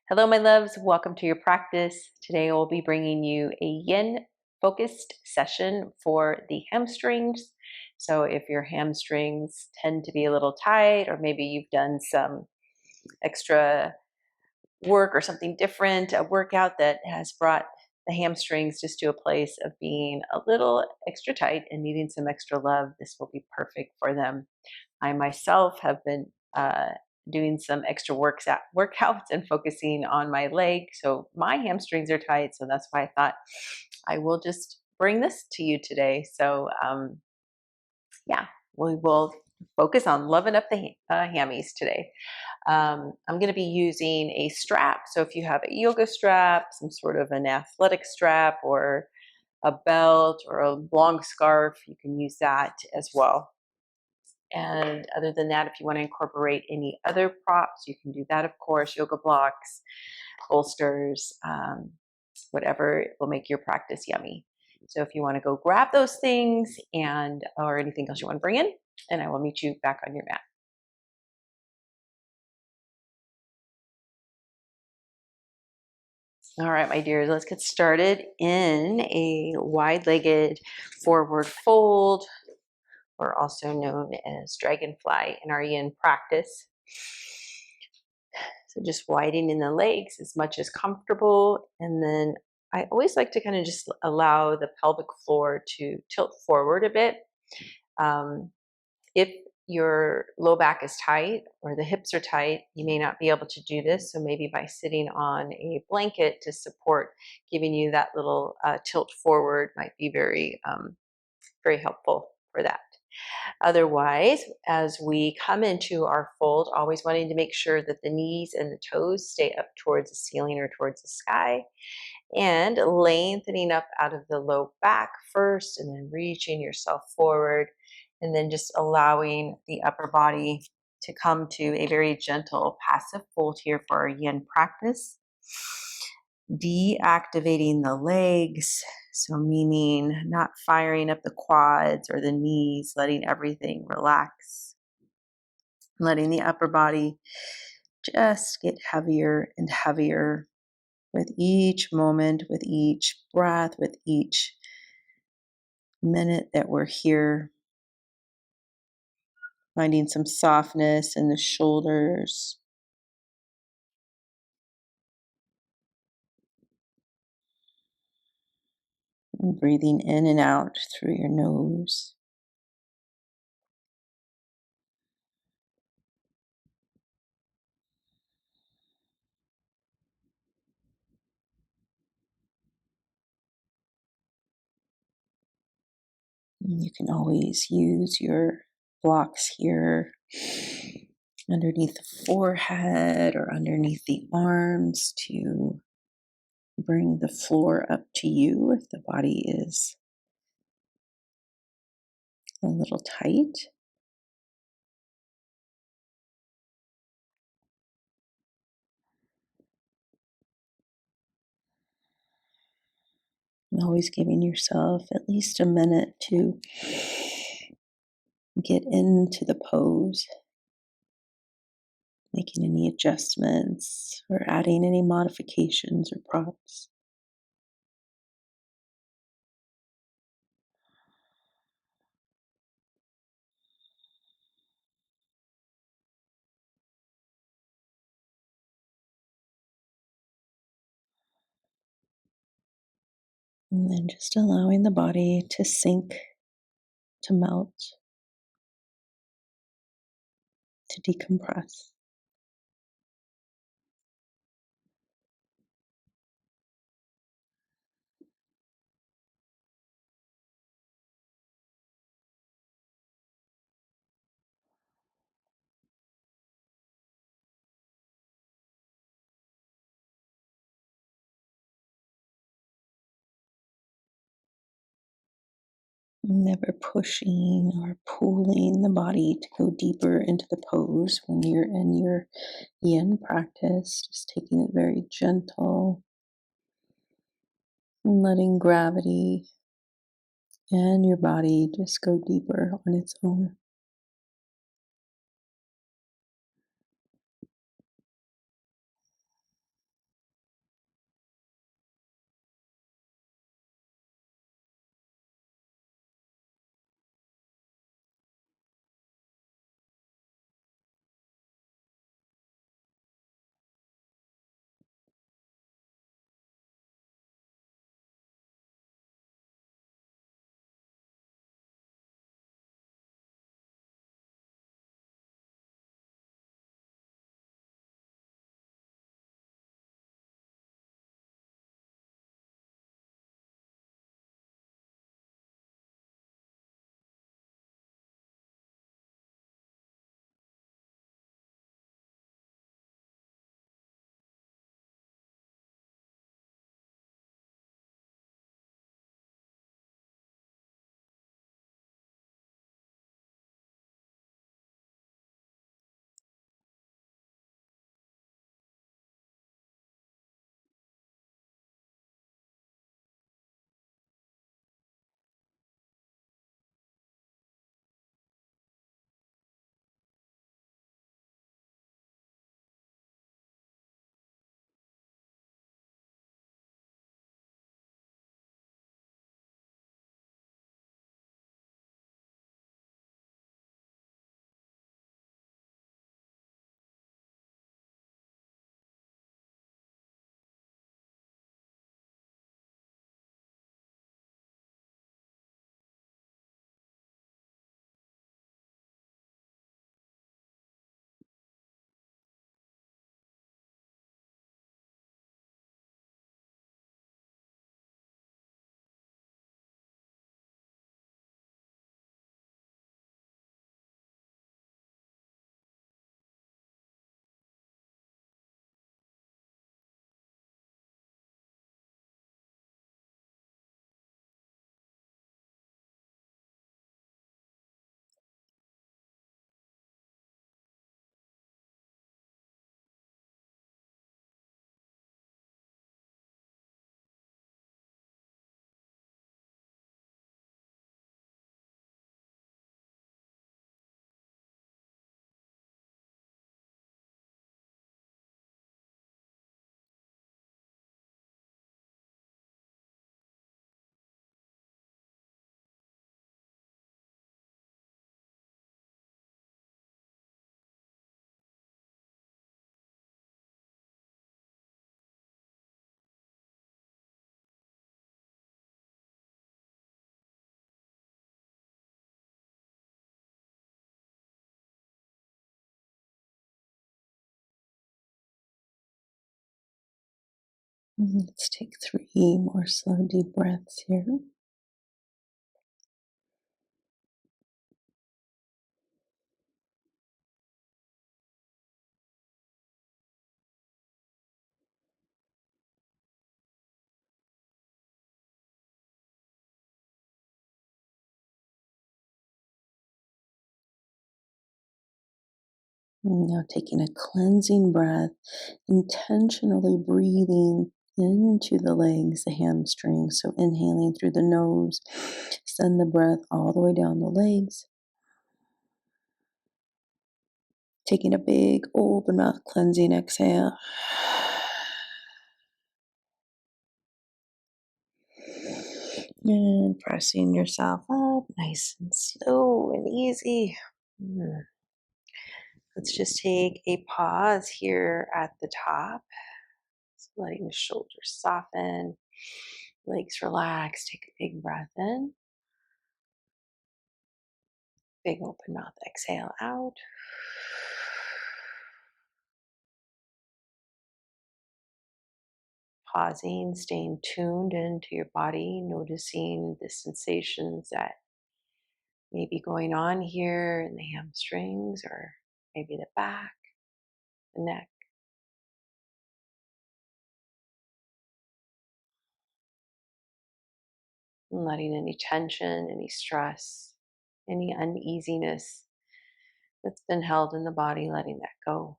Hello, my loves. Welcome to your practice. Today, I'll be bringing you a yin focused session for the hamstrings. So, if your hamstrings tend to be a little tight, or maybe you've done some extra work or something different, a workout that has brought the hamstrings just to a place of being a little extra tight and needing some extra love, this will be perfect for them. I myself have been doing some extra workouts and focusing on my leg. So my hamstrings are tight. So that's why I thought I will just bring this to you today. So yeah, we will focus on loving up the hammies today. I'm going to be using a strap. So if you have a yoga strap, some sort of an athletic strap, or a belt or a long scarf, you can use that as well. And other than that, if you want to incorporate any other props, you can do that, of course, yoga blocks, bolsters, whatever will make your practice yummy. So if you want to go grab those things or anything else you want to bring in, and I will meet you back on your mat. All right, my dears, let's get started in a wide-legged forward fold, or also known as dragonfly in our yin practice. So just widening the legs as much as comfortable. And then I always like to kind of just allow the pelvic floor to tilt forward a bit. If your low back is tight or the hips are tight, you may not be able to do this. So maybe by sitting on a blanket to support, giving you that little tilt forward might be very, very helpful for that. Otherwise, as we come into our fold, always wanting to make sure that the knees and the toes stay up towards the ceiling or towards the sky, and lengthening up out of the low back first, and then reaching yourself forward, and then just allowing the upper body to come to a very gentle passive fold here for our yin practice. Deactivating the legs, so meaning not firing up the quads or the knees, letting everything relax, letting the upper body just get heavier and heavier with each moment, with each breath, with each minute that we're here. Finding some softness in the shoulders. And breathing in and out through your nose. And you can always use your blocks here underneath the forehead or underneath the arms to bring the floor up to you if the body is a little tight. And always giving yourself at least a minute to get into the pose, making any adjustments or adding any modifications or props. And then just allowing the body to sink, to melt, to decompress. Never pushing or pulling the body to go deeper into the pose when you're in your yin practice. Just taking it very gentle and letting gravity and your body just go deeper on its own. Let's take 3 more slow, deep breaths here. Now taking a cleansing breath, intentionally breathing into the legs, the hamstrings. So inhaling through the nose, send the breath all the way down the legs. Taking a big open mouth cleansing exhale. And pressing yourself up nice and slow and easy. Let's just take a pause here at the top. So letting the shoulders soften, legs relax. Take a big breath in. Big open mouth exhale out. Pausing, staying tuned into your body, noticing the sensations that may be going on here in the hamstrings or maybe the back, the neck. And letting any tension, any stress, any uneasiness that's been held in the body, letting that go,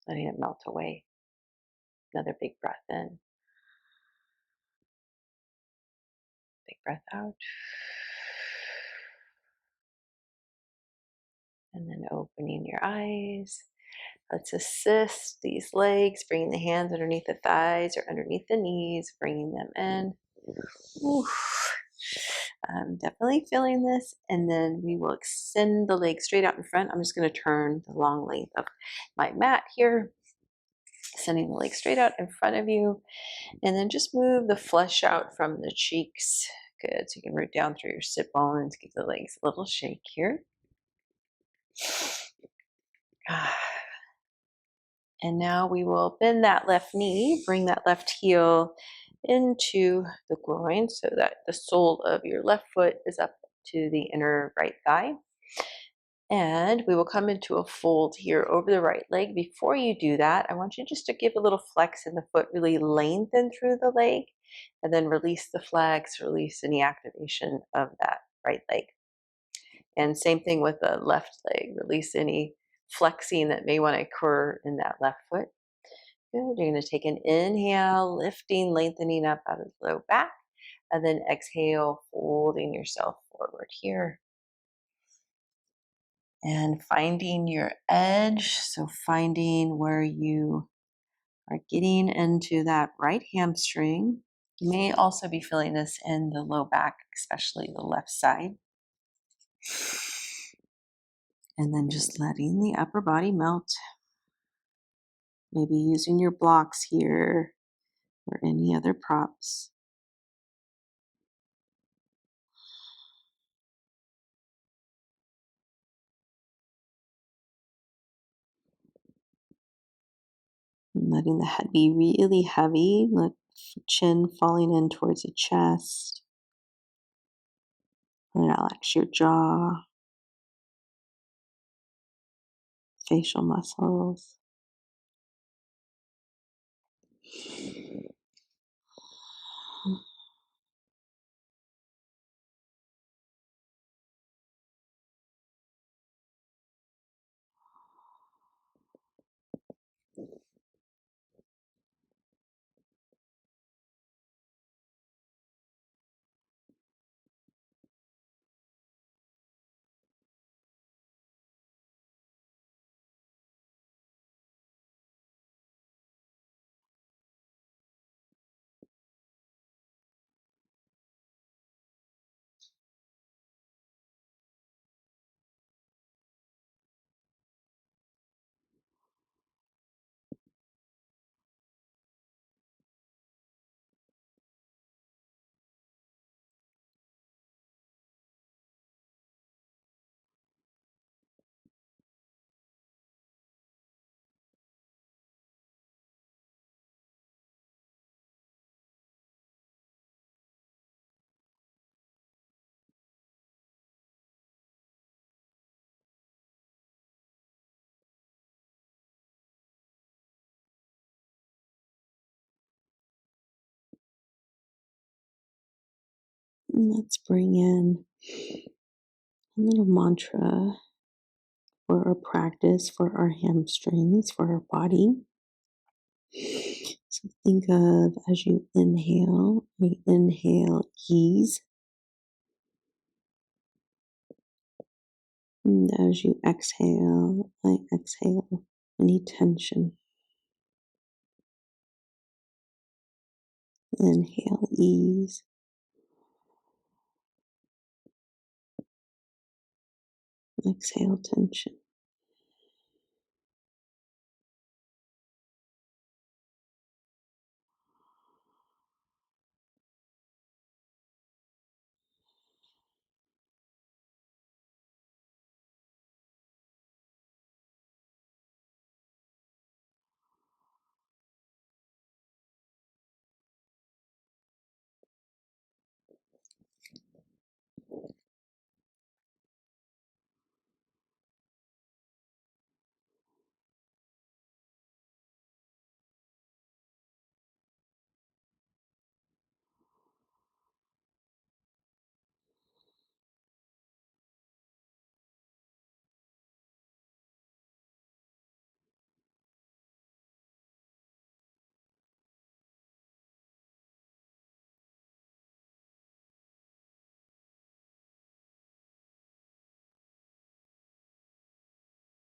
letting it melt away. Another big breath in, big breath out. And then opening your eyes. Let's assist these legs, bringing the hands underneath the thighs or underneath the knees, bringing them in. Oof. I'm definitely feeling this. And then we will extend the legs straight out in front. I'm just going to turn the long length of my mat here, sending the legs straight out in front of you. And then just move the flesh out from the cheeks. Good. So you can root down through your sit bones, give the legs a little shake here. And now we will bend that left knee, bring that left heel into the groin so that the sole of your left foot is up to the inner right thigh. And we will come into a fold here over the right leg. Before you do that, I want you just to give a little flex in the foot, really lengthen through the leg, and then release the flex, release any activation of that right leg. And same thing with the left leg, release any flexing that may want to occur in that left foot. Good. You're going to take an inhale, lifting, lengthening up out of the low back, and then exhale, folding yourself forward here. And finding your edge, so finding where you are getting into that right hamstring. You may also be feeling this in the low back, especially the left side. And then just letting the upper body melt. Maybe using your blocks here or any other props. And letting the head be really heavy, let the chin falling in towards the chest. Relax your jaw, facial muscles. And let's bring in a little mantra for our practice, for our hamstrings, for our body. So think of as you inhale ease. And as you exhale, I exhale any tension. Inhale ease. Exhale tension.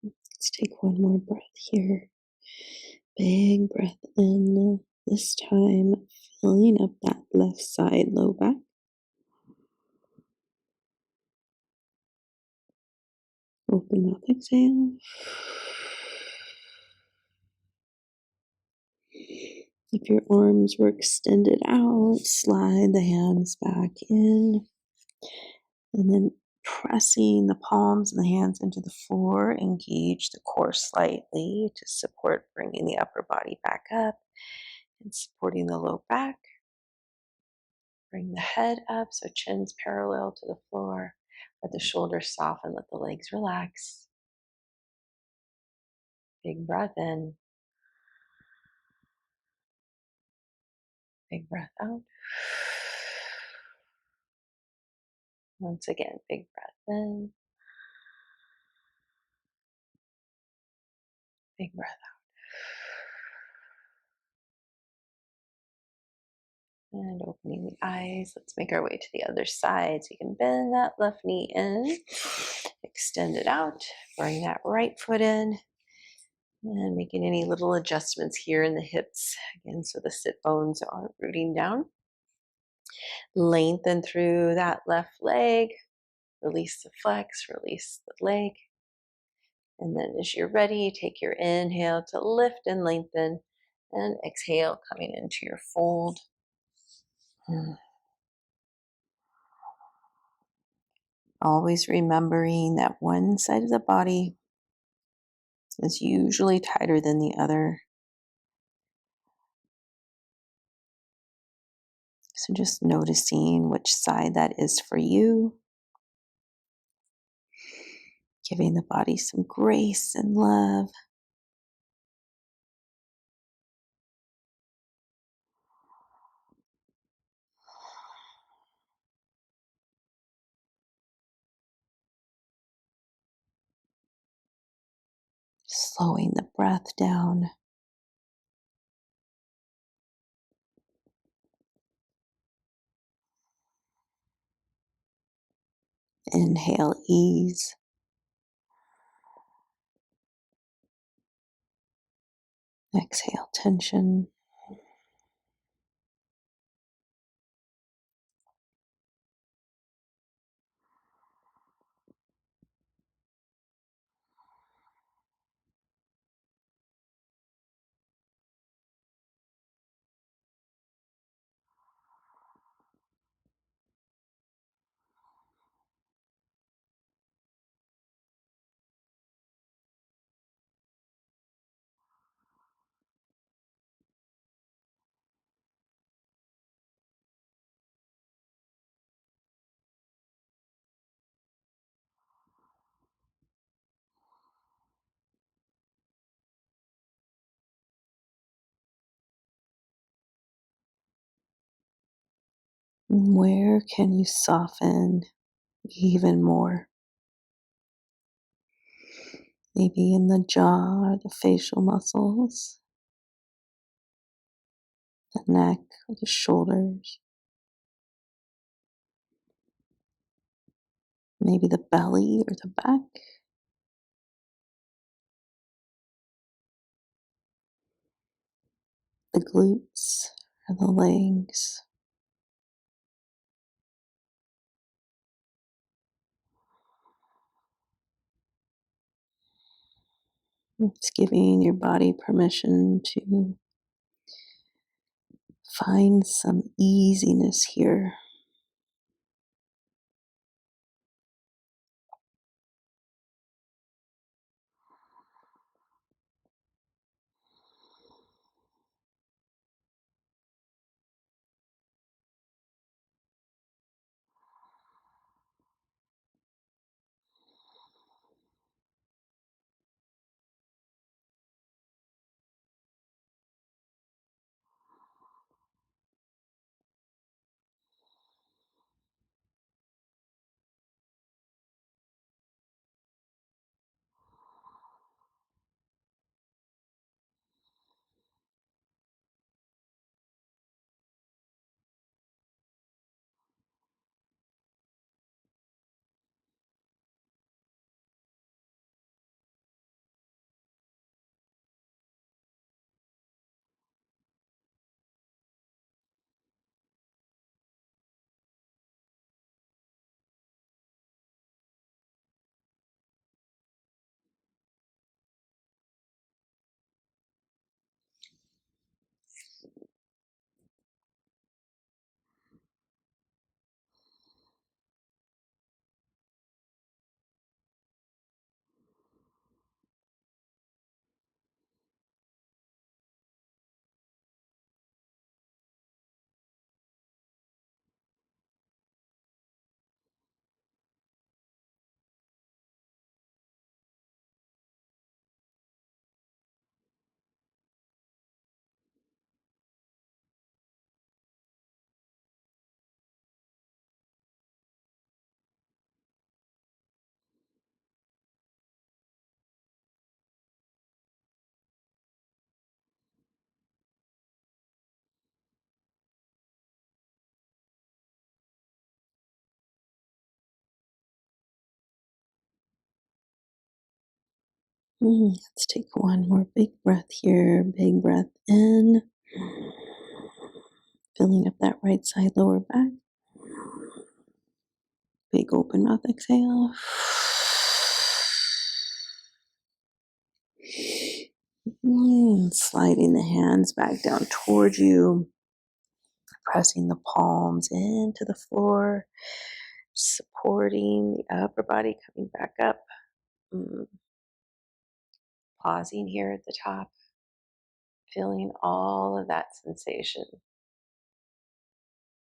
Let's take one more breath here. Big breath in, this time filling up that left side low back. Open mouth, exhale. If your arms were extended out, slide the hands back in, and then pressing the palms of the hands into the floor, engage the core slightly to support bringing the upper body back up and supporting the low back. Bring the head up so chin's parallel to the floor. Let the shoulders soften, let the legs relax. Big breath in. Big breath out. Once again, big breath in. Big breath out. And opening the eyes. Let's make our way to the other side. So you can bend that left knee in. Extend it out. Bring that right foot in. And making any little adjustments here in the hips. Again, so the sit bones aren't rooting down. Lengthen through that left leg. Release the flex, release the leg. And then as you're ready, take your inhale to lift and lengthen, and exhale coming into your fold. Always remembering that one side of the body is usually tighter than the other. So just noticing which side that is for you. Giving the body some grace and love. Slowing the breath down. Inhale, ease. Exhale, tension. Where can you soften even more? Maybe in the jaw, the facial muscles, the neck, or the shoulders. Maybe the belly or the back. The glutes or the legs. It's giving your body permission to find some easiness here. Let's take one more big breath here. Big breath in. Filling up that right side lower back. Big open mouth exhale. Sliding the hands back down towards you. Pressing the palms into the floor. Supporting the upper body coming back up. Pausing here at the top. Feeling all of that sensation.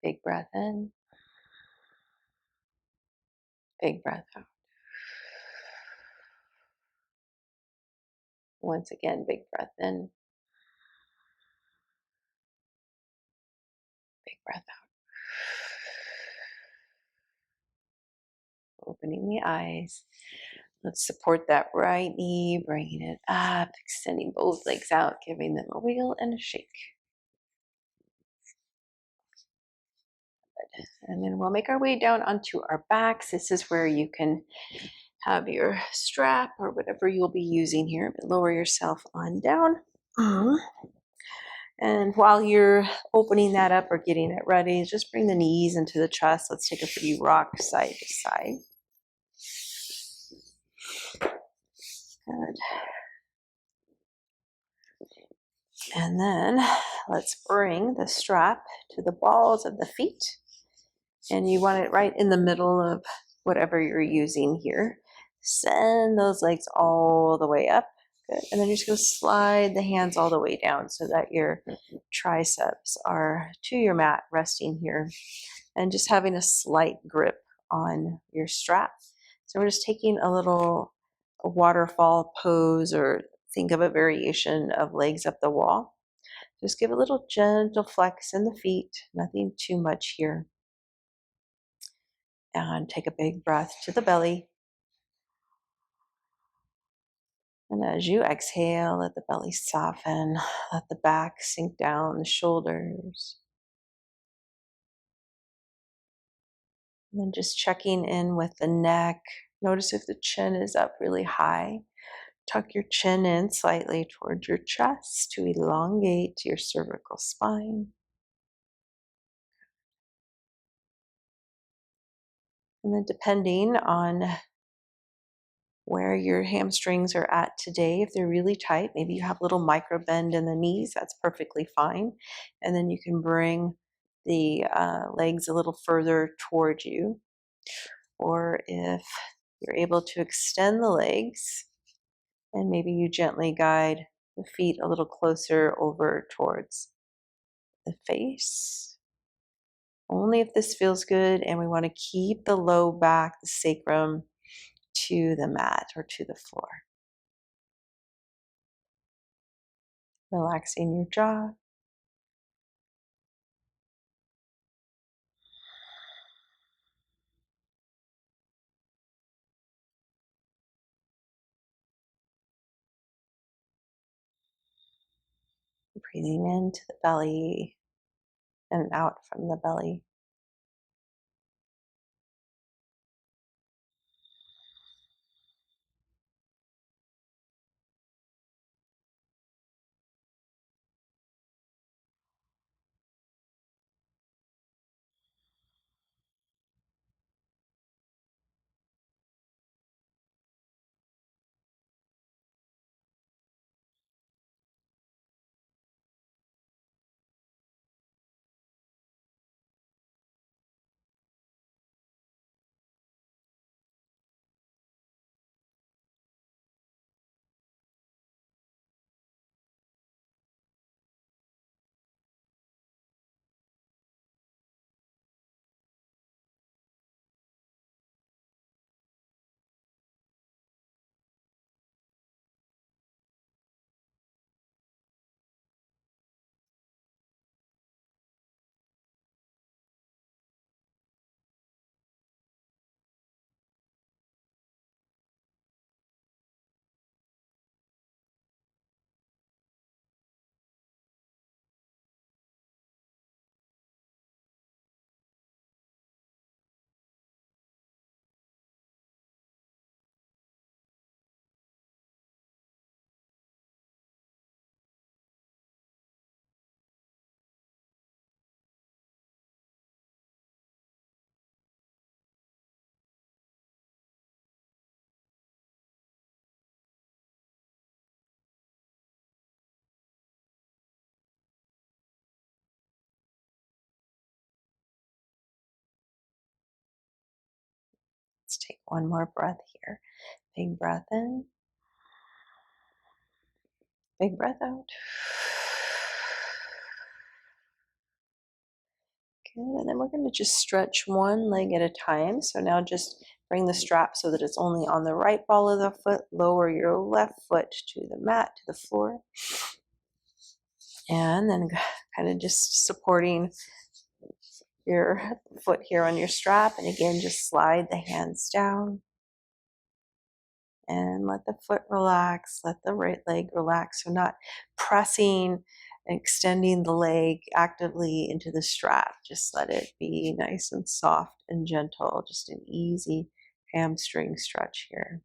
Big breath in. Big breath out. Once again, big breath in. Big breath out. Opening the eyes. Let's support that right knee, bringing it up, extending both legs out, giving them a wiggle and a shake. Good. And then we'll make our way down onto our backs. This is where you can have your strap or whatever you'll be using here, but lower yourself on down. And while you're opening that up or getting it ready, just bring the knees into the chest. Let's take a pretty rock side to side. Good. And then let's bring the strap to the balls of the feet. And you want it right in the middle of whatever you're using here. Send those legs all the way up. Good. And then you're just going to slide the hands all the way down so that your triceps are to your mat, resting here. And just having a slight grip on your strap. So we're just taking a waterfall pose, or think of a variation of legs up the wall. Just give a little gentle flex in the feet, nothing too much here. And take a big breath to the belly. And as you exhale, let the belly soften, let the back sink down, the shoulders. And then just checking in with the neck. Notice if the chin is up really high. Tuck your chin in slightly towards your chest to elongate your cervical spine. And then depending on where your hamstrings are at today, if they're really tight, maybe you have a little micro bend in the knees, that's perfectly fine. And then you can bring the legs a little further towards you. Or if you're able to extend the legs, and maybe you gently guide the feet a little closer over towards the face. Only if this feels good, and we want to keep the low back, the sacrum, to the mat or to the floor. Relaxing your jaw. Breathing into the belly and out from the belly. Let's take one more breath here. Big breath in. Big breath out. Good. And then we're going to just stretch one leg at a time. So now just bring the strap so that it's only on the right ball of the foot. Lower your left foot to the mat, to the floor. And then kind of just supporting your foot here on your strap. And again, just slide the hands down. And let the foot relax, let the right leg relax. So not pressing and extending the leg actively into the strap. Just let it be nice and soft and gentle. Just an easy hamstring stretch here.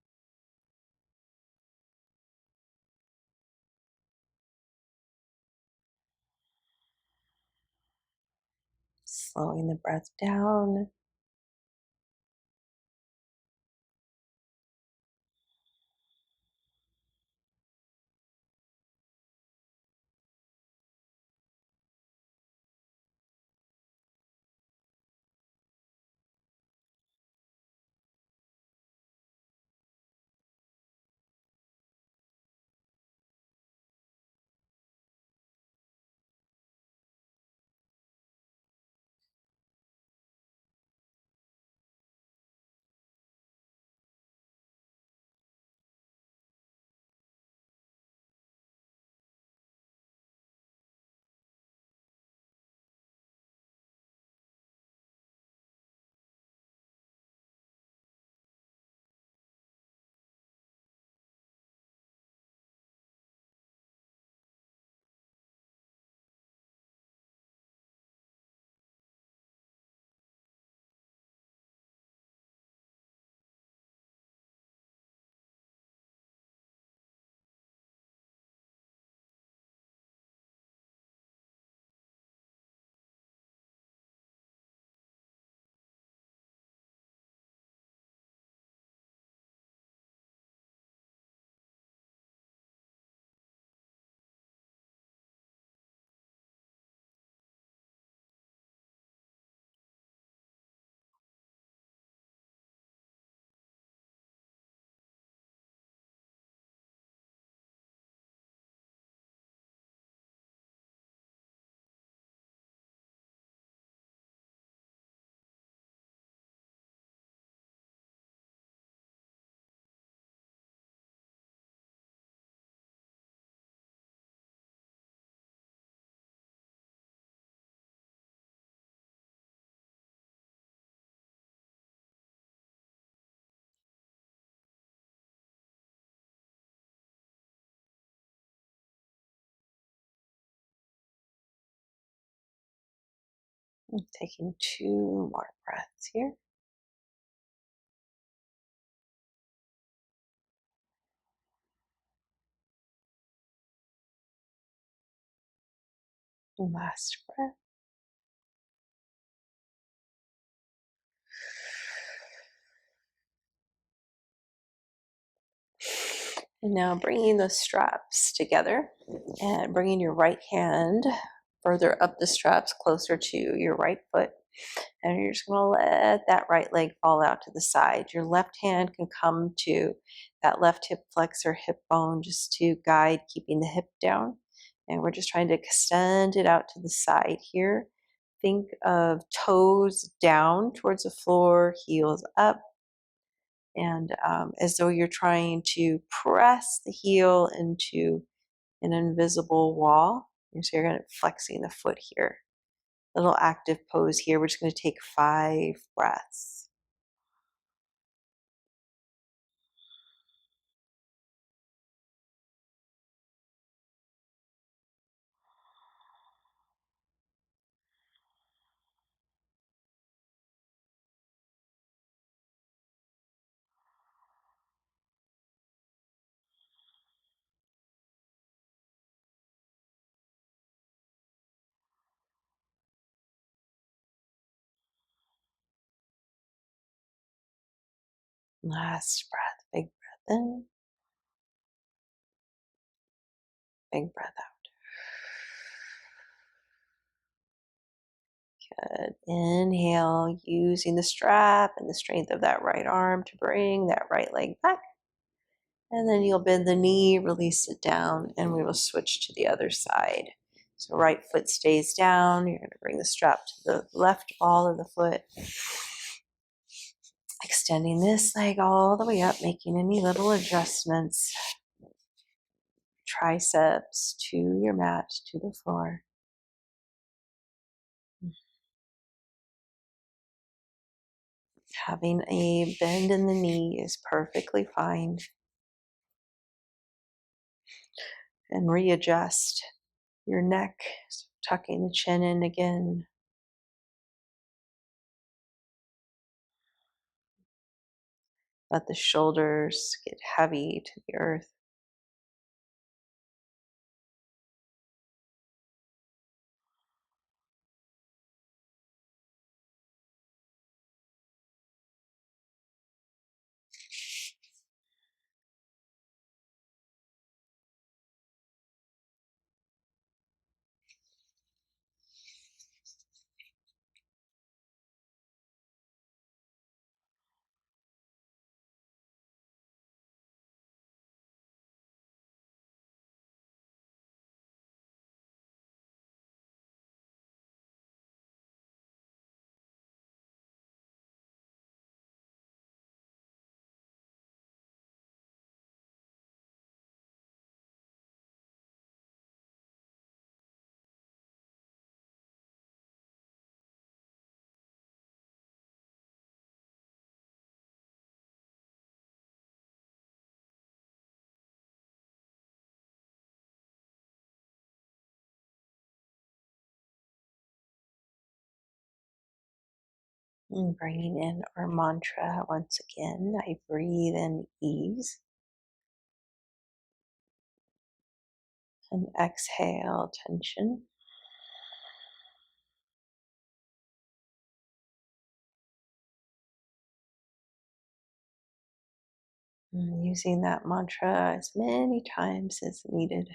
Slowing the breath down. Taking 2 more breaths here. Last breath. And now bringing the straps together and bringing your right hand further up the straps closer to your right foot. And you're just going to let that right leg fall out to the side. Your left hand can come to that left hip flexor, hip bone, just to guide keeping the hip down. And we're just trying to extend it out to the side here. Think of toes down towards the floor, heels up, and as though you're trying to press the heel into an invisible wall. And so you're going to flexing the foot here. Little active pose here. We're just going to take 5 breaths. Last breath. Big breath in. Big breath out. Good. Inhale, using the strap and the strength of that right arm to bring that right leg back. And then you'll bend the knee, release it down, and we will switch to the other side. So right foot stays down. You're going to bring the strap to the left ball of the foot. Extending this leg all the way up, making any little adjustments. Triceps to your mat, to the floor. Having a bend in the knee is perfectly fine. And readjust your neck, so tucking the chin in again. Let the shoulders get heavy to the earth. And bringing in our mantra once again. I breathe in ease. And exhale tension. And using that mantra as many times as needed.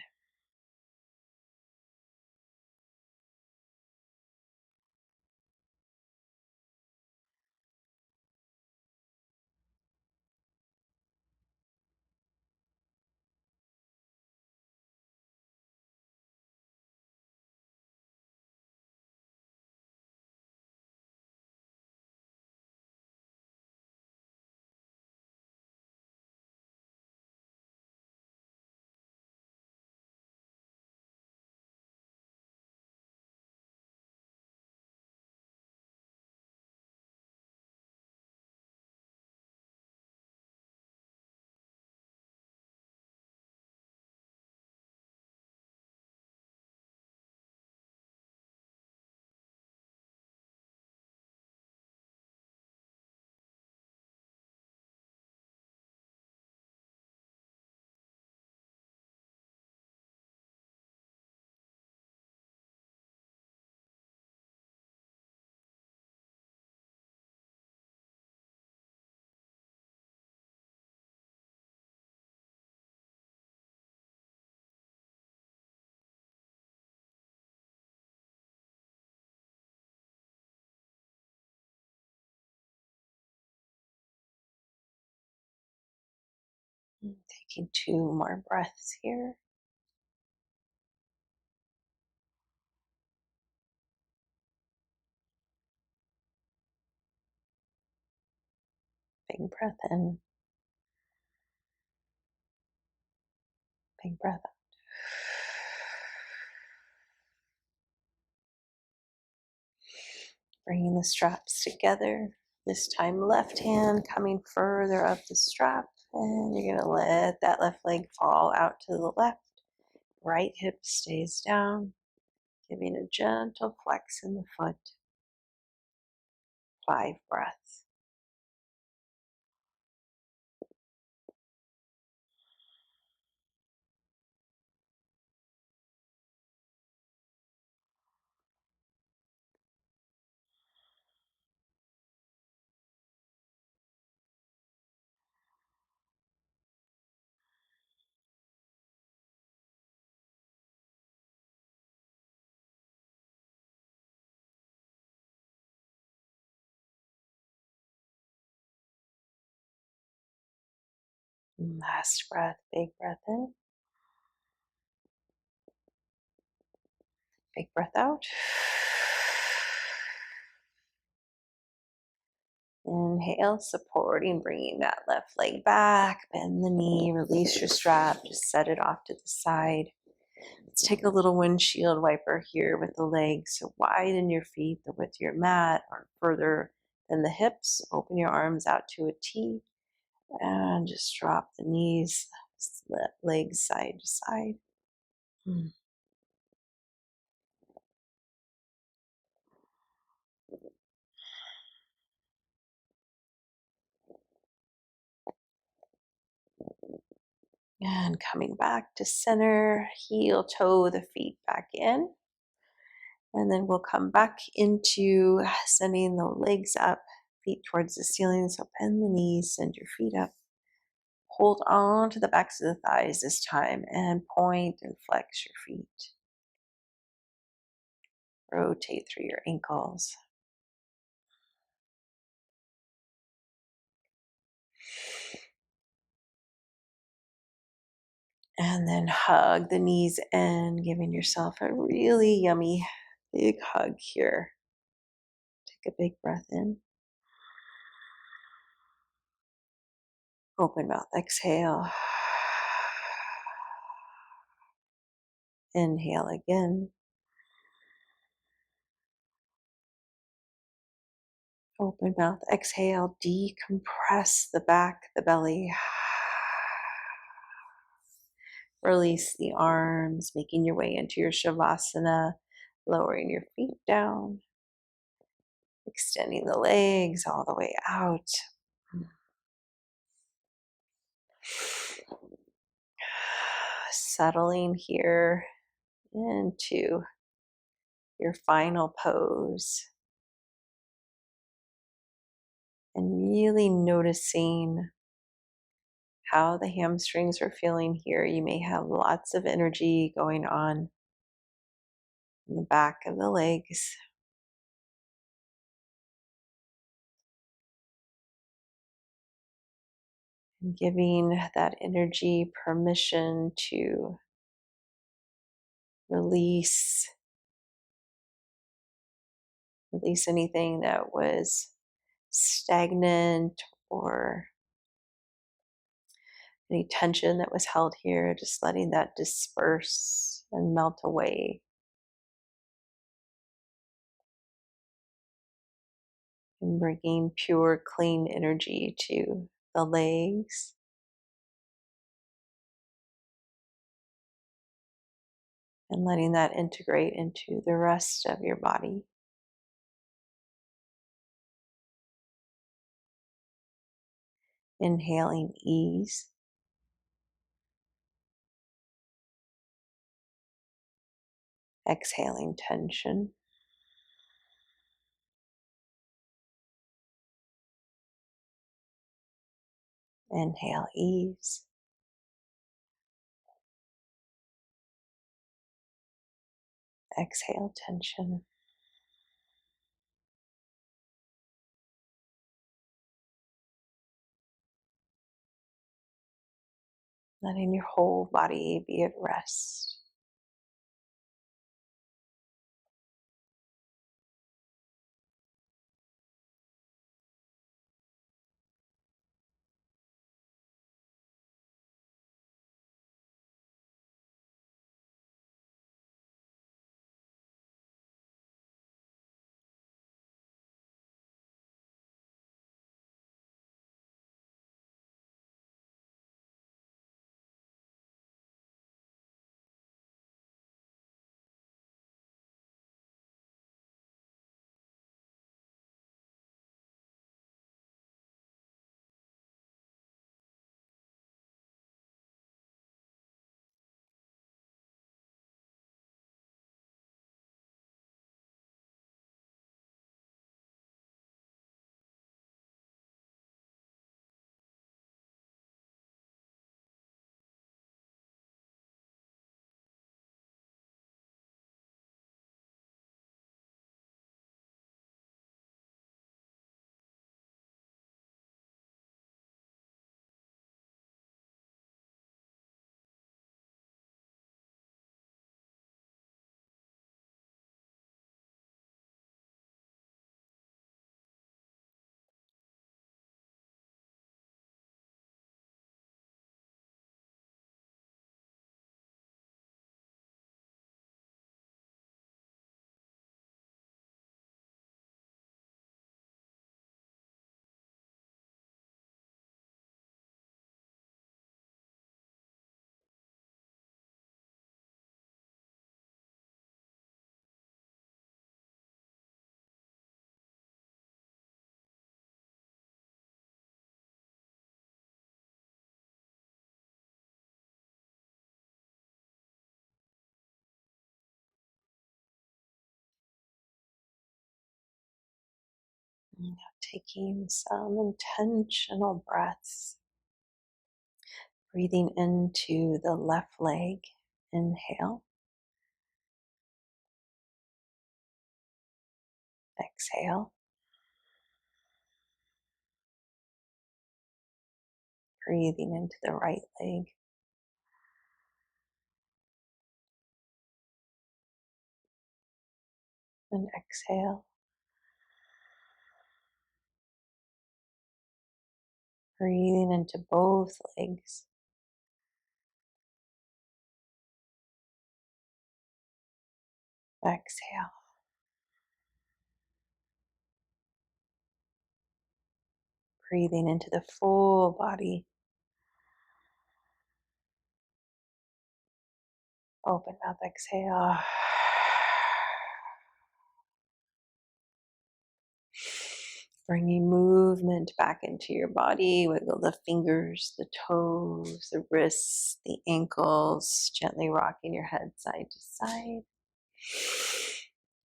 Taking 2 more breaths here. Big breath in, big breath out. Bringing the straps together. This time left hand coming further up the strap, and you're going to let that left leg fall out to the left. Right hip stays down, giving a gentle flex in the foot. 5 breaths. Last breath, big breath in, big breath out. Inhale, supporting, bringing that left leg back, bend the knee, release your strap, just set it off to the side. Let's take a little windshield wiper here with the legs. So widen your feet, the width of your mat, or further than the hips. Open your arms out to a T, and just drop the knees, legs side to side. And coming back to center, heel toe the feet back in. And then we'll come back into sending the legs up, feet towards the ceiling. So bend the knees, send your feet up. Hold on to the backs of the thighs this time and point and flex your feet. Rotate through your ankles. And then hug the knees in, giving yourself a really yummy big hug here. Take a big breath in. Open mouth, exhale. Inhale again. Open mouth, exhale. Decompress the back, the belly. Release the arms, making your way into your Shavasana, lowering your feet down, extending the legs all the way out. Settling here into your final pose. And really noticing how the hamstrings are feeling here. You may have lots of energy going on in the back of the legs. And giving that energy permission to release anything that was stagnant or any tension that was held here, just letting that disperse and melt away. And bringing pure, clean energy to the legs. And letting that integrate into the rest of your body. Inhaling ease. Exhaling tension. Inhale ease. Exhale tension. letting your whole body be at rest. Now taking some intentional breaths, breathing into the left leg. Inhale, exhale, breathing into the right leg. And exhale, breathing into both legs. Exhale, breathing into the full body. Open mouth, exhale. Bringing movement back into your body. Wiggle the fingers, the toes, the wrists, the ankles, gently rocking your head side to side.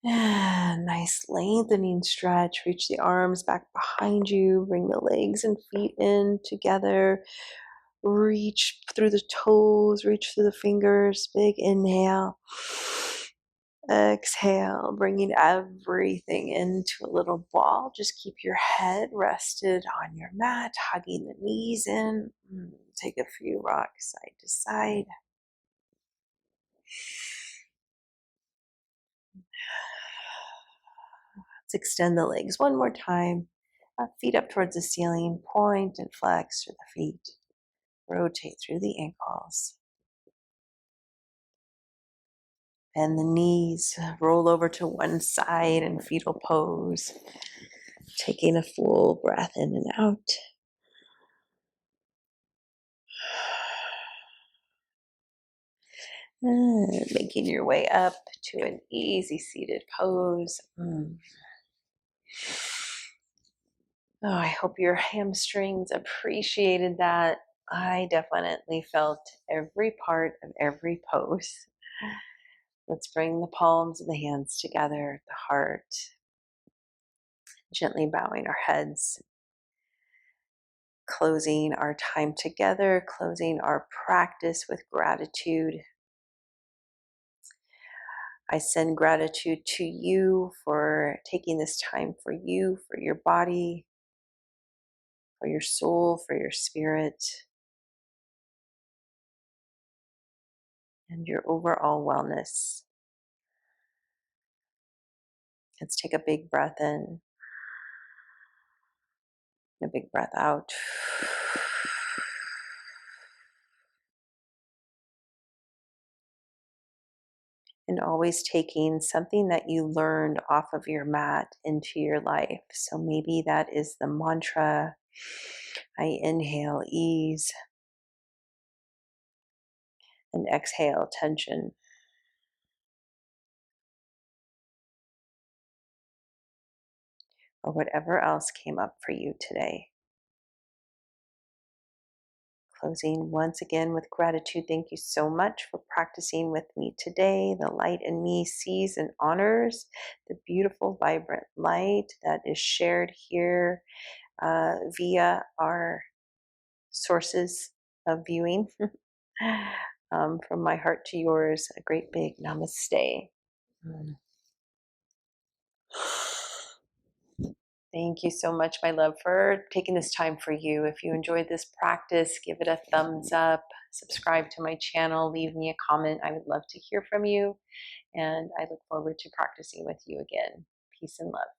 And nice lengthening stretch. Reach the arms back behind you. Bring the legs and feet in together. Reach through the toes, reach through the fingers. Big inhale. Exhale, bringing everything into a little ball. Just keep your head rested on your mat, hugging the knees in. Take a few rocks side to side. Let's extend the legs one more time. Feet up towards the ceiling. Point and flex through the feet. Rotate through the ankles. Bend the knees. Roll over to one side in fetal pose. Taking a full breath in and out. Making your way up to an easy seated pose. Oh, I hope your hamstrings appreciated that. I definitely felt every part of every pose. Let's bring the palms of the hands together, the heart, gently bowing our heads, closing our time together, closing our practice with gratitude. I send gratitude to you for taking this time for you, for your body, for your soul, for your spirit. and your overall wellness. Let's take a big breath in, a big breath out. And always taking something that you learned off of your mat into your life. So maybe that is the mantra. I inhale ease and exhale tension. Or whatever else came up for you today. Closing once again with gratitude. Thank you so much for practicing with me today. The light in me sees and honors the beautiful, vibrant light that is shared here via our sources of viewing. From my heart to yours, a great big namaste. Thank you so much, my love, for taking this time for you. If you enjoyed this practice, give it a thumbs up, subscribe to my channel, leave me a comment. I would love to hear from you, and I look forward to practicing with you again. Peace and love.